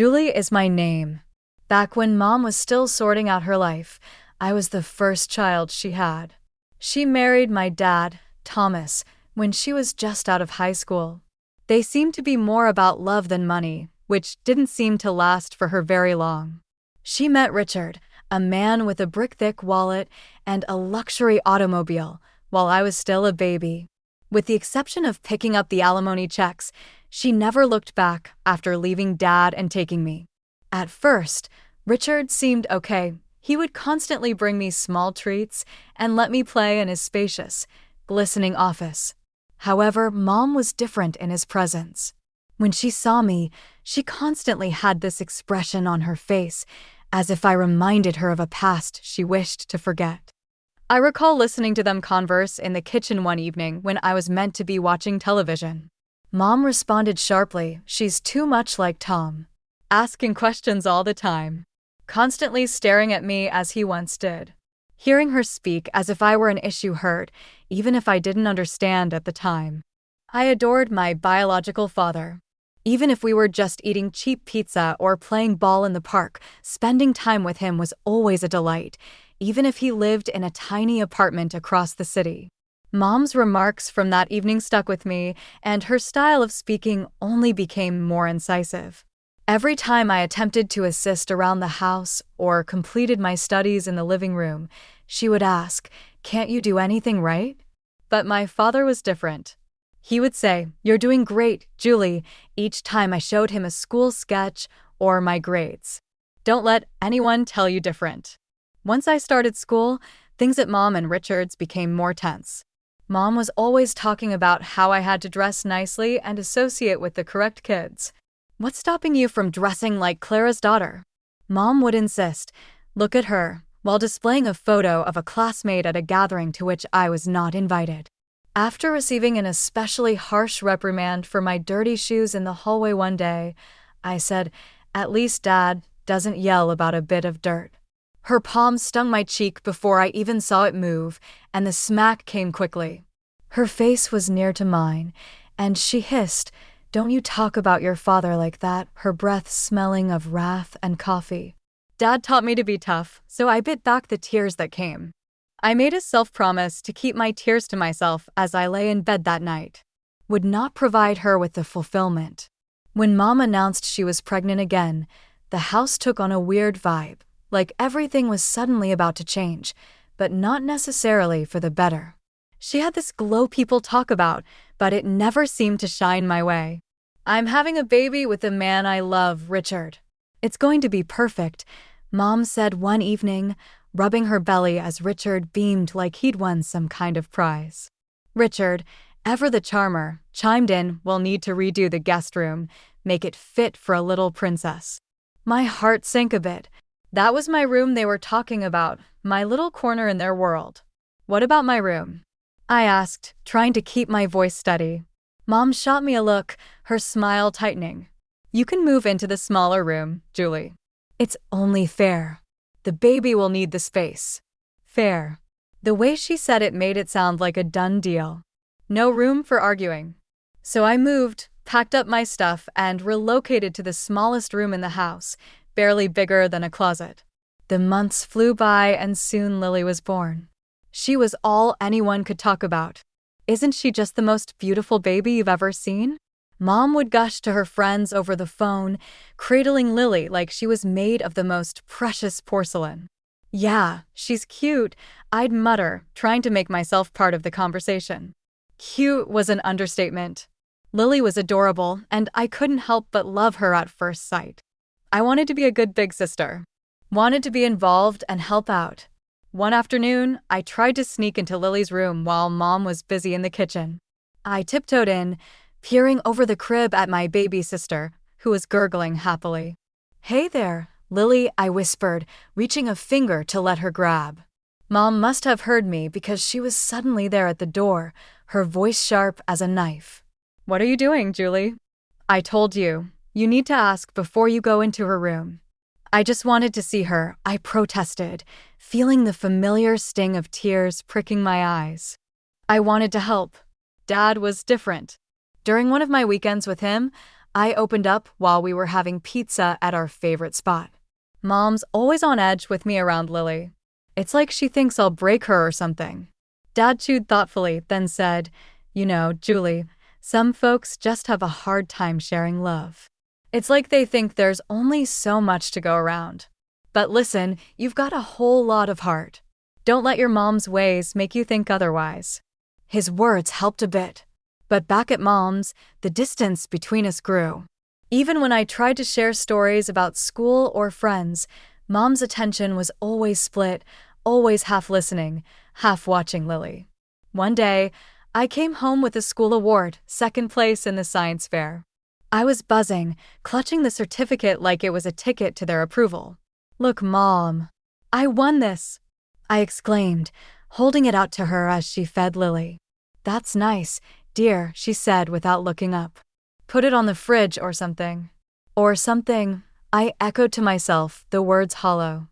Julie is my name. Back when Mom was still sorting out her life, I was the first child she had. She married my dad, Thomas, when she was just out of high school. They seemed to be more about love than money, which didn't seem to last for her very long. She met Richard, a man with a brick-thick wallet and a luxury automobile, while I was still a baby. With the exception of picking up the alimony checks, she never looked back after leaving Dad and taking me. At first, Richard seemed okay. He would constantly bring me small treats and let me play in his spacious, glistening office. However, Mom was different in his presence. When she saw me, she constantly had this expression on her face, as if I reminded her of a past she wished to forget. I recall listening to them converse in the kitchen one evening when I was meant to be watching television. Mom responded sharply, "She's too much like Tom," asking questions all the time, constantly staring at me as he once did. Hearing her speak as if I were an issue hurt, even if I didn't understand at the time. I adored my biological father. Even if we were just eating cheap pizza or playing ball in the park, spending time with him was always a delight, even if he lived in a tiny apartment across the city. Mom's remarks from that evening stuck with me, and her style of speaking only became more incisive. Every time I attempted to assist around the house or completed my studies in the living room, she would ask, "Can't you do anything right?" But my father was different. He would say, "You're doing great, Julie," each time I showed him a school sketch or my grades. Don't let anyone tell you different. Once I started school, things at Mom and Richard's became more tense. Mom was always talking about how I had to dress nicely and associate with the correct kids. "What's stopping you from dressing like Clara's daughter?" Mom would insist. "Look at her," while displaying a photo of a classmate at a gathering to which I was not invited. After receiving an especially harsh reprimand for my dirty shoes in the hallway one day, I said, "At least Dad doesn't yell about a bit of dirt." Her palm stung my cheek before I even saw it move, and the smack came quickly. Her face was near to mine, and she hissed, "Don't you talk about your father like that," her breath smelling of wrath and coffee. Dad taught me to be tough, so I bit back the tears that came. I made a self-promise to keep my tears to myself as I lay in bed that night. Would not provide her with the fulfillment. When Mom announced she was pregnant again, the house took on a weird vibe, like everything was suddenly about to change, but not necessarily for the better. She had this glow people talk about, but it never seemed to shine my way. "I'm having a baby with the man I love, Richard. It's going to be perfect," Mom said one evening, rubbing her belly as Richard beamed like he'd won some kind of prize. Richard, ever the charmer, chimed in, "We'll need to redo the guest room, make it fit for a little princess." My heart sank a bit. That was my room they were talking about, my little corner in their world. "What about my room?" I asked, trying to keep my voice steady. Mom shot me a look, her smile tightening. "You can move into the smaller room, Julie. It's only fair. The baby will need the space." Fair. The way she said it made it sound like a done deal. No room for arguing. So I moved, packed up my stuff, and relocated to the smallest room in the house, barely bigger than a closet. The months flew by and soon Lily was born. She was all anyone could talk about. "Isn't she just the most beautiful baby you've ever seen?" Mom would gush to her friends over the phone, cradling Lily like she was made of the most precious porcelain. "Yeah, she's cute," I'd mutter, trying to make myself part of the conversation. Cute was an understatement. Lily was adorable, and I couldn't help but love her at first sight. I wanted to be a good big sister. Wanted to be involved and help out. One afternoon, I tried to sneak into Lily's room while Mom was busy in the kitchen. I tiptoed in, peering over the crib at my baby sister, who was gurgling happily. "Hey there, Lily," I whispered, reaching a finger to let her grab. Mom must have heard me because she was suddenly there at the door, her voice sharp as a knife. "What are you doing, Julie?" "I told you. You need to ask before you go into her room." I just wanted to see her, I protested, feeling the familiar sting of tears pricking my eyes. I wanted to help. Dad was different. During one of my weekends with him, I opened up while we were having pizza at our favorite spot. Mom's always on edge with me around Lily. It's like she thinks I'll break her or something. Dad chewed thoughtfully, then said, "You know, Julie, some folks just have a hard time sharing love. It's like they think there's only so much to go around. But listen, you've got a whole lot of heart. Don't let your mom's ways make you think otherwise." His words helped a bit. But back at Mom's, the distance between us grew. Even when I tried to share stories about school or friends, Mom's attention was always split, always half listening, half watching Lily. One day, I came home with a school award, second place in the science fair. I was buzzing, clutching the certificate like it was a ticket to their approval. "Look, Mom, I won this," I exclaimed, holding it out to her as she fed Lily. "That's nice, dear," she said without looking up. "Put it on the fridge or something." Or something, I echoed to myself, the words hollow.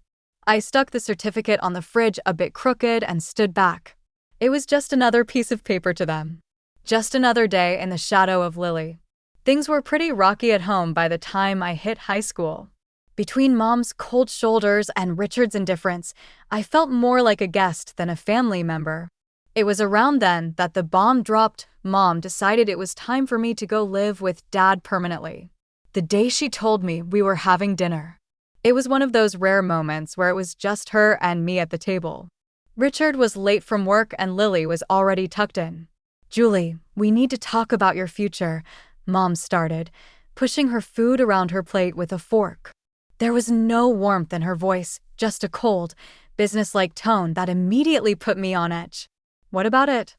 I stuck the certificate on the fridge a bit crooked and stood back. It was just another piece of paper to them. Just another day in the shadow of Lily. Things were pretty rocky at home by the time I hit high school. Between Mom's cold shoulders and Richard's indifference, I felt more like a guest than a family member. It was around then that the bomb dropped. Mom decided it was time for me to go live with Dad permanently. The day she told me we were having dinner. It was one of those rare moments where it was just her and me at the table. Richard was late from work and Lily was already tucked in. "Julie, we need to talk about your future," Mom started, pushing her food around her plate with a fork. There was no warmth in her voice, just a cold, businesslike tone that immediately put me on edge. "What about it?"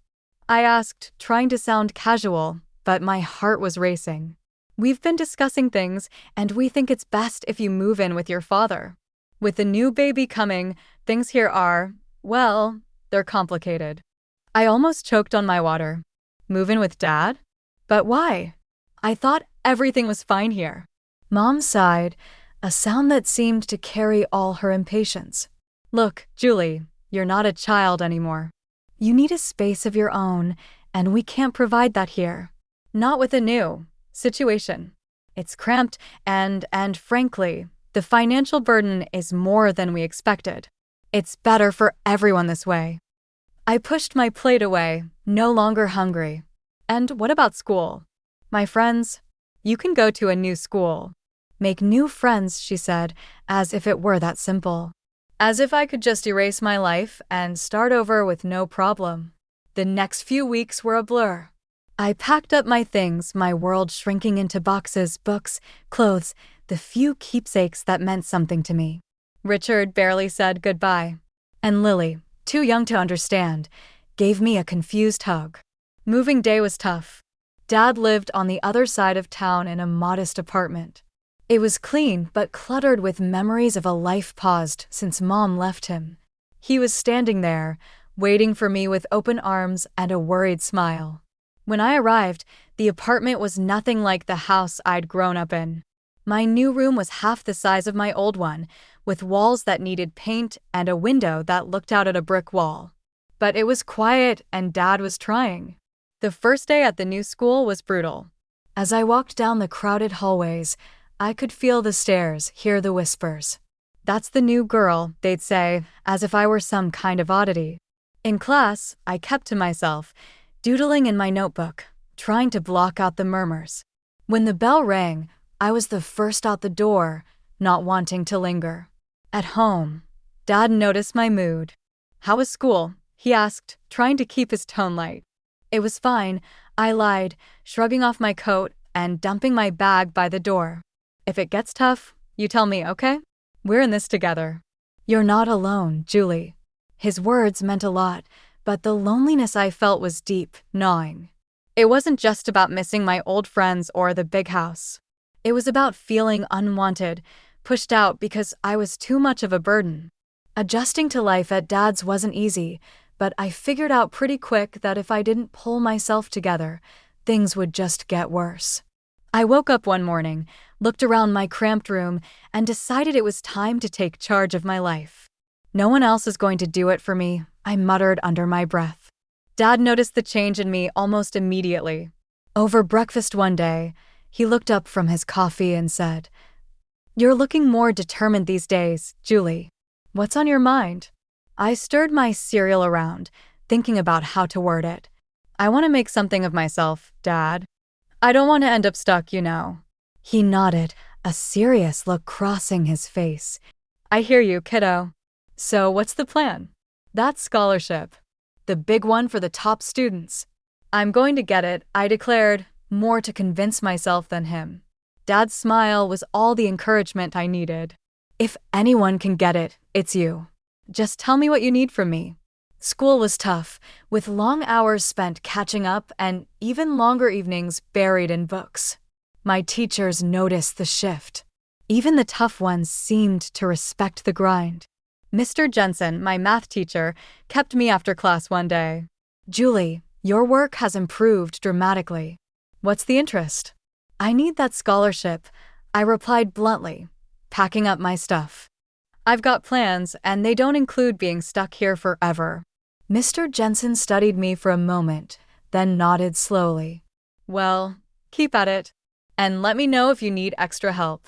I asked, trying to sound casual, but my heart was racing. "We've been discussing things, and we think it's best if you move in with your father. With the new baby coming, things here are, well, they're complicated." I almost choked on my water. "Move in with Dad? But why? I thought everything was fine here." Mom sighed, a sound that seemed to carry all her impatience. "Look, Julie, you're not a child anymore. You need a space of your own, and we can't provide that here. Not with a new situation. It's cramped and frankly, the financial burden is more than we expected. It's better for everyone this way." I pushed my plate away, no longer hungry. "And what about school? My friends? You can go to a new school. Make new friends," she said, as if it were that simple. As if I could just erase my life and start over with no problem. The next few weeks were a blur. I packed up my things, my world shrinking into boxes, books, clothes, the few keepsakes that meant something to me. Richard barely said goodbye. And Lily, too young to understand, gave me a confused hug. Moving day was tough. Dad lived on the other side of town in a modest apartment. It was clean but cluttered with memories of a life paused since Mom left him. He was standing there, waiting for me with open arms and a worried smile. When I arrived, the apartment was nothing like the house I'd grown up in. My new room was half the size of my old one, with walls that needed paint and a window that looked out at a brick wall. But it was quiet and Dad was trying. The first day at the new school was brutal. As I walked down the crowded hallways, I could feel the stares, hear the whispers. "That's the new girl," they'd say, as if I were some kind of oddity. In class, I kept to myself, doodling in my notebook, trying to block out the murmurs. When the bell rang, I was the first out the door, not wanting to linger. At home, Dad noticed my mood. "How was school?" he asked, trying to keep his tone light. "It was fine," I lied, shrugging off my coat and dumping my bag by the door. "If it gets tough, you tell me, okay? We're in this together." "You're not alone, Julie." His words meant a lot, but the loneliness I felt was deep, gnawing. It wasn't just about missing my old friends or the big house. It was about feeling unwanted, pushed out because I was too much of a burden. Adjusting to life at Dad's wasn't easy, but I figured out pretty quick that if I didn't pull myself together, things would just get worse. I woke up one morning, looked around my cramped room, and decided it was time to take charge of my life. "No one else is going to do it for me," I muttered under my breath. Dad noticed the change in me almost immediately. Over breakfast one day, He looked up from his coffee and said, "You're looking more determined these days, Julie. What's on your mind?" I stirred my cereal around, thinking about how to word it. "I want to make something of myself, Dad. I don't want to end up stuck, you know." He nodded, a serious look crossing his face. "I hear you, kiddo. So what's the plan?" "That scholarship. The big one for the top students. I'm going to get it," I declared, more to convince myself than him. Dad's smile was all the encouragement I needed. "If anyone can get it, it's you. Just tell me what you need from me." School was tough, with long hours spent catching up and even longer evenings buried in books. My teachers noticed the shift. Even the tough ones seemed to respect the grind. Mr. Jensen, my math teacher, kept me after class one day. "Julie, your work has improved dramatically. What's the interest?" "I need that scholarship," I replied bluntly, packing up my stuff. "I've got plans, and they don't include being stuck here forever." Mr. Jensen studied me for a moment, then nodded slowly. "Well, keep at it, and let me know if you need extra help.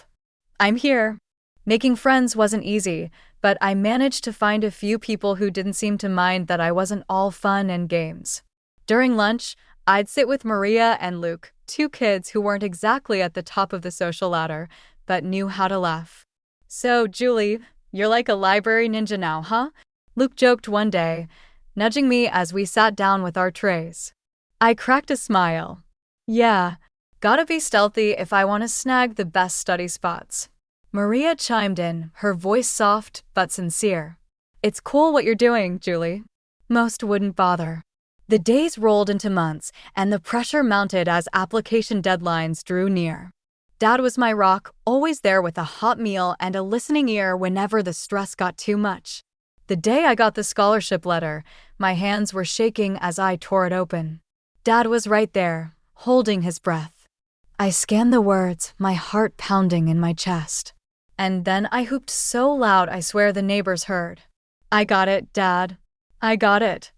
I'm here." Making friends wasn't easy, but I managed to find a few people who didn't seem to mind that I wasn't all fun and games. During lunch, I'd sit with Maria and Luke, two kids who weren't exactly at the top of the social ladder, but knew how to laugh. "So, Julie, you're like a library ninja now, huh?" Luke joked one day, nudging me as we sat down with our trays. I cracked a smile. "Yeah, gotta be stealthy if I want to snag the best study spots." Maria chimed in, her voice soft but sincere. "It's cool what you're doing, Julie." Most wouldn't bother. The days rolled into months, and the pressure mounted as application deadlines drew near. Dad was my rock, always there with a hot meal and a listening ear whenever the stress got too much. The day I got the scholarship letter, my hands were shaking as I tore it open. Dad was right there, holding his breath. I scanned the words, my heart pounding in my chest. And then I whooped so loud I swear the neighbors heard. "I got it, Dad. I got it."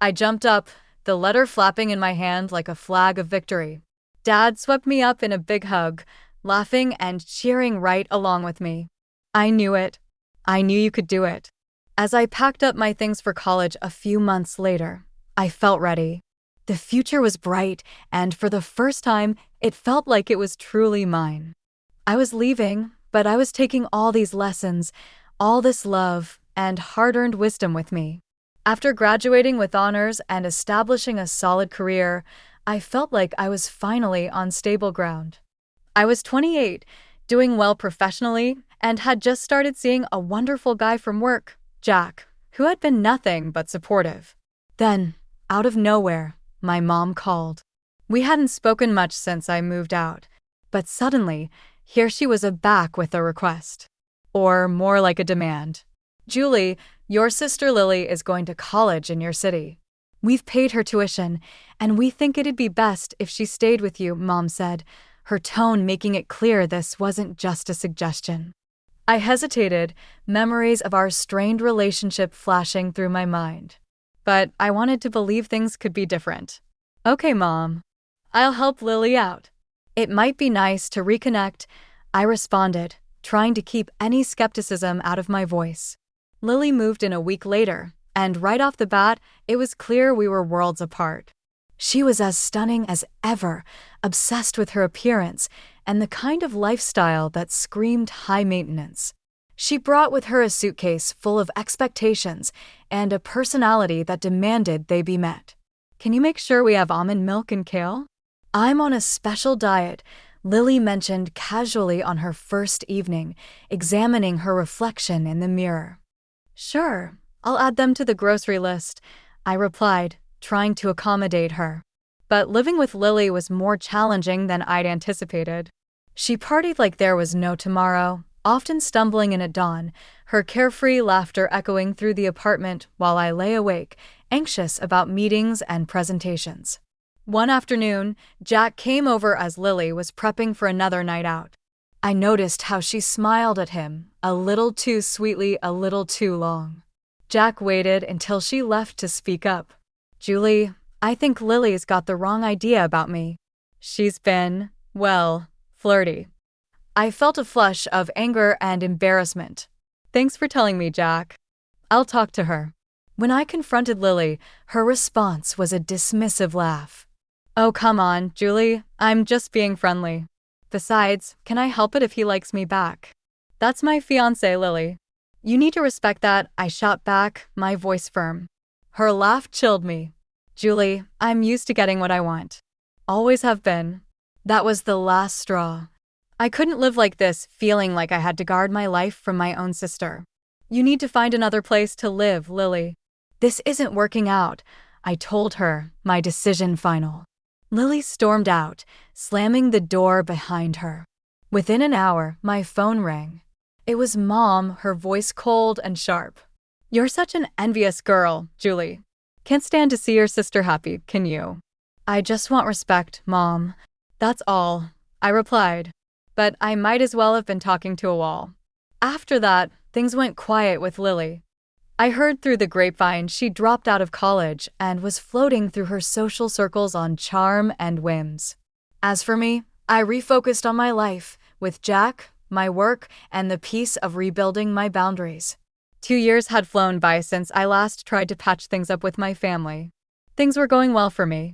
I jumped up, the letter flapping in my hand like a flag of victory. Dad swept me up in a big hug, laughing and cheering right along with me. "I knew it. I knew you could do it." As I packed up my things for college a few months later, I felt ready. The future was bright, and for the first time, it felt like it was truly mine. I was leaving, but I was taking all these lessons, all this love, and hard-earned wisdom with me. After graduating with honors and establishing a solid career, I felt like I was finally on stable ground. I was 28, doing well professionally, and had just started seeing a wonderful guy from work, Jack, who had been nothing but supportive. Then, out of nowhere, my mom called. We hadn't spoken much since I moved out, but suddenly, here she was back with a request. Or more like a demand. "Julie, your sister Lily is going to college in your city. We've paid her tuition, and we think it'd be best if she stayed with you," Mom said, her tone making it clear this wasn't just a suggestion. I hesitated, memories of our strained relationship flashing through my mind. But I wanted to believe things could be different. "Okay, Mom. I'll help Lily out." "It might be nice to reconnect," I responded, trying to keep any skepticism out of my voice. Lily moved in a week later, and right off the bat, it was clear we were worlds apart. She was as stunning as ever, obsessed with her appearance, and the kind of lifestyle that screamed high maintenance. She brought with her a suitcase full of expectations and a personality that demanded they be met. "Can you make sure we have almond milk and kale?" "I'm on a special diet," Lily mentioned casually on her first evening, examining her reflection in the mirror. "Sure, I'll add them to the grocery list," I replied, trying to accommodate her. But living with Lily was more challenging than I'd anticipated. She partied like there was no tomorrow, often stumbling in at dawn, her carefree laughter echoing through the apartment while I lay awake, anxious about meetings and presentations. One afternoon, Jack came over as Lily was prepping for another night out. I noticed how she smiled at him, a little too sweetly, a little too long. Jack waited until she left to speak up. "Julie, I think Lily's got the wrong idea about me. She's been, Well, flirty. I felt a flush of anger and embarrassment. Thanks for telling me, Jack. I'll talk to her. When I confronted Lily, her response was a dismissive laugh. Oh, come on, Julie, I'm just being friendly. Besides, can I help it if he likes me back? That's my fiancé, Lily. You need to respect that, I shot back, my voice firm. Her laugh chilled me. Julie, I'm used to getting what I want. Always have been. That was the last straw. I couldn't live like this, feeling like I had to guard my life from my own sister. You need to find another place to live, Lily. This isn't working out, I told her, my decision final. Lily stormed out, slamming the door behind her. Within an hour, my phone rang. It was Mom, her voice cold and sharp. You're such an envious girl, Julie. Can't stand to see your sister happy, can you? I just want respect, Mom. That's all, I replied. But I might as well have been talking to a wall. After that, things went quiet with Lily. I heard through the grapevine she dropped out of college and was floating through her social circles on charm and whims. As for me, I refocused on my life, with Jack, my work, and the peace of rebuilding my boundaries. 2 years had flown by since I last tried to patch things up with my family. Things were going well for me.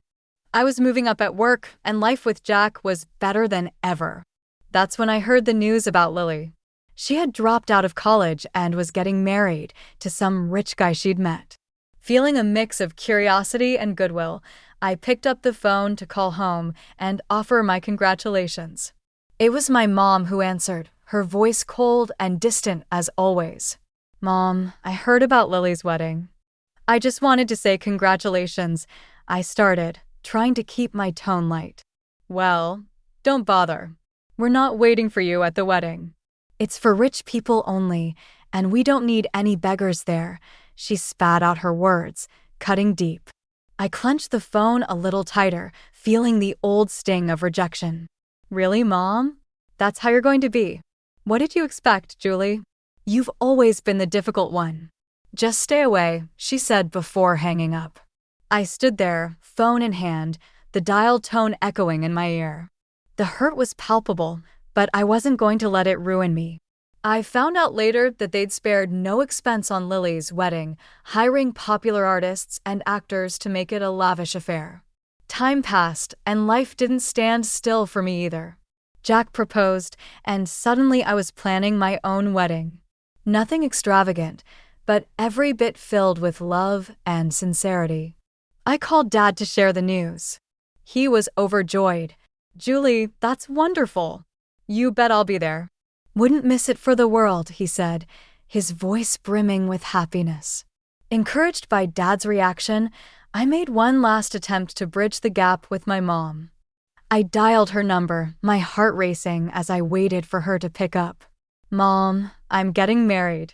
I was moving up at work, and life with Jack was better than ever. That's when I heard the news about Lily. She had dropped out of college and was getting married to some rich guy she'd met. Feeling a mix of curiosity and goodwill, I picked up the phone to call home and offer my congratulations. It was my mom who answered, her voice cold and distant as always. Mom, I heard about Lily's wedding. I just wanted to say congratulations, I started, trying to keep my tone light. Well, don't bother. We're not waiting for you at the wedding. It's for rich people only, and we don't need any beggars there, she spat out her words, cutting deep. I clenched the phone a little tighter, feeling the old sting of rejection. Really, Mom? That's how you're going to be? What did you expect, Julie? You've always been the difficult one. Just stay away, she said before hanging up. I stood there, phone in hand, the dial tone echoing in my ear. The hurt was palpable, but I wasn't going to let it ruin me. I found out later that they'd spared no expense on Lily's wedding, hiring popular artists and actors to make it a lavish affair. Time passed, and life didn't stand still for me either. Jack proposed, and suddenly I was planning my own wedding. Nothing extravagant, but every bit filled with love and sincerity. I called Dad to share the news. He was overjoyed. Julie, that's wonderful. You bet I'll be there. Wouldn't miss it for the world, he said, his voice brimming with happiness. Encouraged by Dad's reaction, I made one last attempt to bridge the gap with my mom. I dialed her number, my heart racing as I waited for her to pick up. Mom, I'm getting married.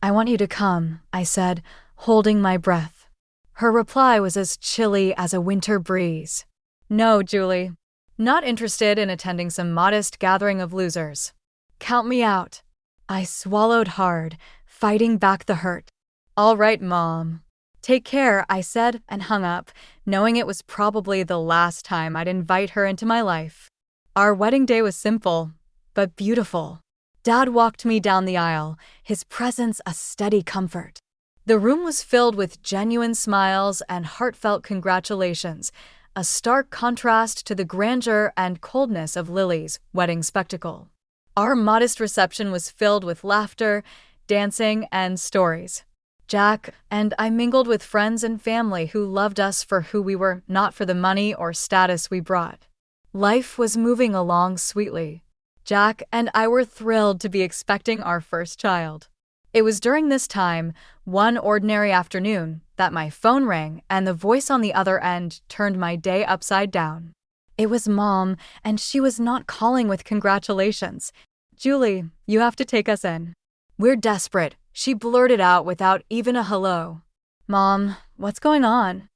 I want you to come, I said, holding my breath. Her reply was as chilly as a winter breeze. No, Julie. Not interested in attending some modest gathering of losers. Count me out. I swallowed hard, fighting back the hurt. All right, Mom. Take care, I said and hung up, knowing it was probably the last time I'd invite her into my life. Our wedding day was simple, but beautiful. Dad walked me down the aisle, his presence a steady comfort. The room was filled with genuine smiles and heartfelt congratulations, a stark contrast to the grandeur and coldness of Lily's wedding spectacle. Our modest reception was filled with laughter, dancing, and stories. Jack and I mingled with friends and family who loved us for who we were, not for the money or status we brought. Life was moving along sweetly. Jack and I were thrilled to be expecting our first child. It was during this time, one ordinary afternoon, that my phone rang and the voice on the other end turned my day upside down. It was Mom, and she was not calling with congratulations. Julie, you have to take us in. We're desperate, she blurted out without even a hello. Mom, what's going on?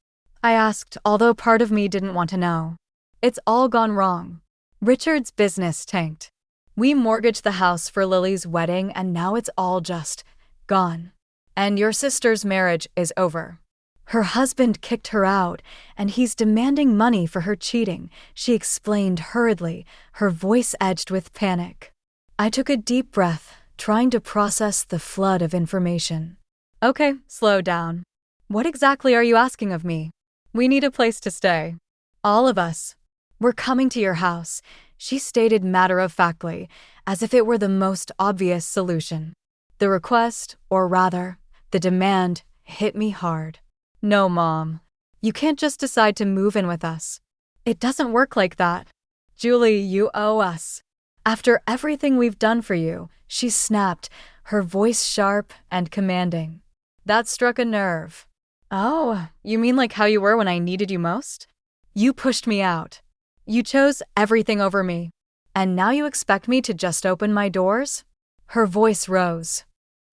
I asked, although part of me didn't want to know. It's all gone wrong. Richard's business tanked. We mortgaged the house for Lily's wedding and now it's all just gone. And your sister's marriage is over. Her husband kicked her out, and he's demanding money for her cheating, she explained hurriedly, her voice edged with panic. I took a deep breath, trying to process the flood of information. Okay, slow down. What exactly are you asking of me? We need a place to stay. All of us. We're coming to your house, she stated matter-of-factly, as if it were the most obvious solution. The request, or rather, the demand, hit me hard. No, Mom. You can't just decide to move in with us. It doesn't work like that. Julie, you owe us. After everything we've done for you, she snapped, her voice sharp and commanding. That struck a nerve. Oh, you mean like how you were when I needed you most? You pushed me out. You chose everything over me. And now you expect me to just open my doors? Her voice rose.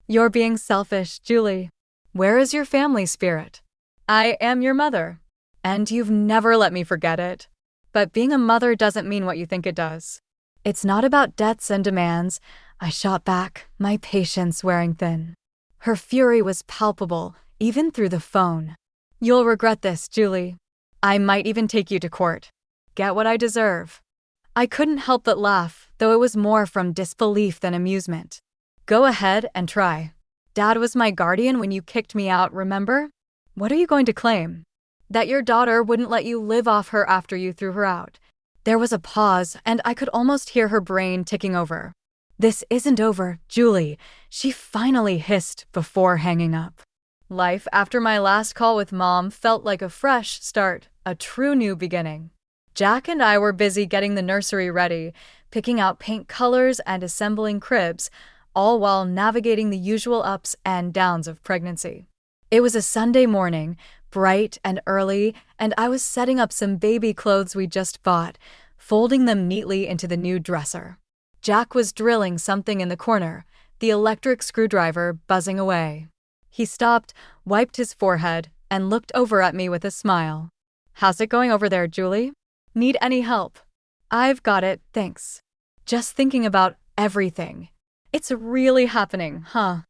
You're being selfish, Julie. Where is your family spirit? I am your mother. And you've never let me forget it. But being a mother doesn't mean what you think it does. It's not about debts and demands, I shot back, my patience wearing thin. Her fury was palpable, even through the phone. You'll regret this, Julie. I might even take you to court. Get what I deserve. I couldn't help but laugh, though it was more from disbelief than amusement. Go ahead and try. Dad was my guardian when you kicked me out, remember? What are you going to claim? That your daughter wouldn't let you live off her after you threw her out. There was a pause, and I could almost hear her brain ticking over. This isn't over, Julie, she finally hissed before hanging up. Life after my last call with Mom felt like a fresh start, a true new beginning. Jack and I were busy getting the nursery ready, picking out paint colors and assembling cribs, all while navigating the usual ups and downs of pregnancy. It was a Sunday morning, bright and early, and I was setting up some baby clothes we just bought, folding them neatly into the new dresser. Jack was drilling something in the corner, the electric screwdriver buzzing away. He stopped, wiped his forehead, and looked over at me with a smile. How's it going over there, Julie? Need any help? I've got it, thanks. Just thinking about everything. It's really happening, huh?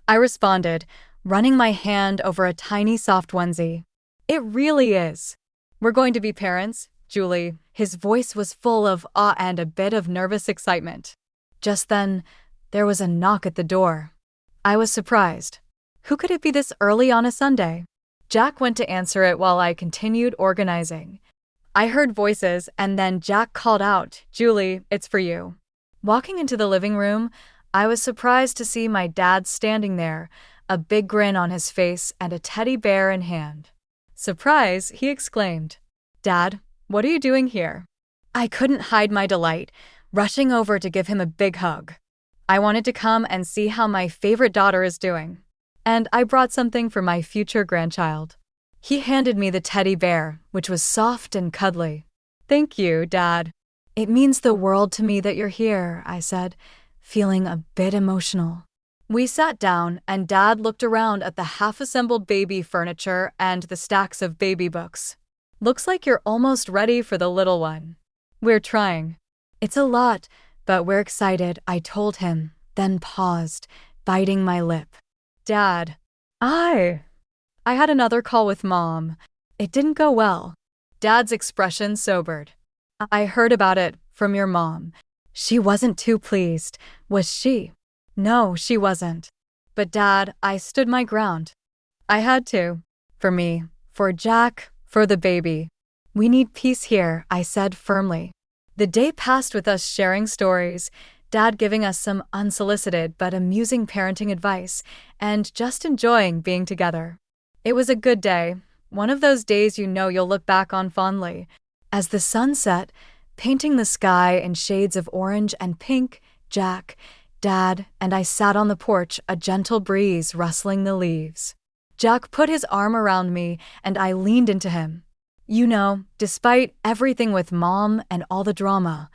I responded, running my hand over a tiny soft onesie. It really is. We're going to be parents, Julie. His voice was full of awe and a bit of nervous excitement. Just then, there was a knock at the door. I was surprised. Who could it be this early on a Sunday? Jack went to answer it while I continued organizing. I heard voices, and then Jack called out, Julie, it's for you. Walking into the living room, I was surprised to see my dad standing there, a big grin on his face and a teddy bear in hand. Surprise, he exclaimed. Dad, what are you doing here? I couldn't hide my delight, rushing over to give him a big hug. I wanted to come and see how my favorite daughter is doing. And I brought something for my future grandchild. He handed me the teddy bear, which was soft and cuddly. Thank you, Dad. It means the world to me that you're here, I said, feeling a bit emotional. We sat down, and Dad looked around at the half-assembled baby furniture and the stacks of baby books. Looks like you're almost ready for the little one. We're trying. It's a lot, but we're excited, I told him, then paused, biting my lip. Dad, I had another call with Mom. It didn't go well. Dad's expression sobered. I heard about it from your mom. She wasn't too pleased, was she? No, she wasn't. But Dad, I stood my ground. I had to. For me, for Jack, for the baby. We need peace here, I said firmly. The day passed with us sharing stories, Dad giving us some unsolicited but amusing parenting advice, and just enjoying being together. It was a good day, one of those days you know you'll look back on fondly. As the sun set, painting the sky in shades of orange and pink, Jack, Dad, and I sat on the porch, a gentle breeze rustling the leaves. Jack put his arm around me, and I leaned into him. You know, despite everything with Mom and all the drama,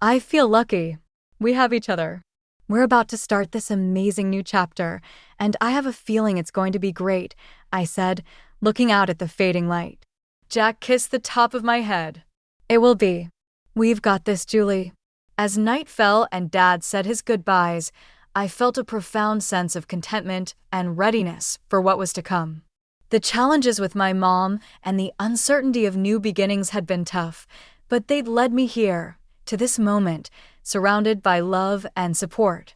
I feel lucky. We have each other. We're about to start this amazing new chapter, and I have a feeling it's going to be great, I said, looking out at the fading light. Jack kissed the top of my head. It will be. We've got this, Julie. As night fell and Dad said his goodbyes, I felt a profound sense of contentment and readiness for what was to come. The challenges with my mom and the uncertainty of new beginnings had been tough, but they'd led me here, to this moment, surrounded by love and support.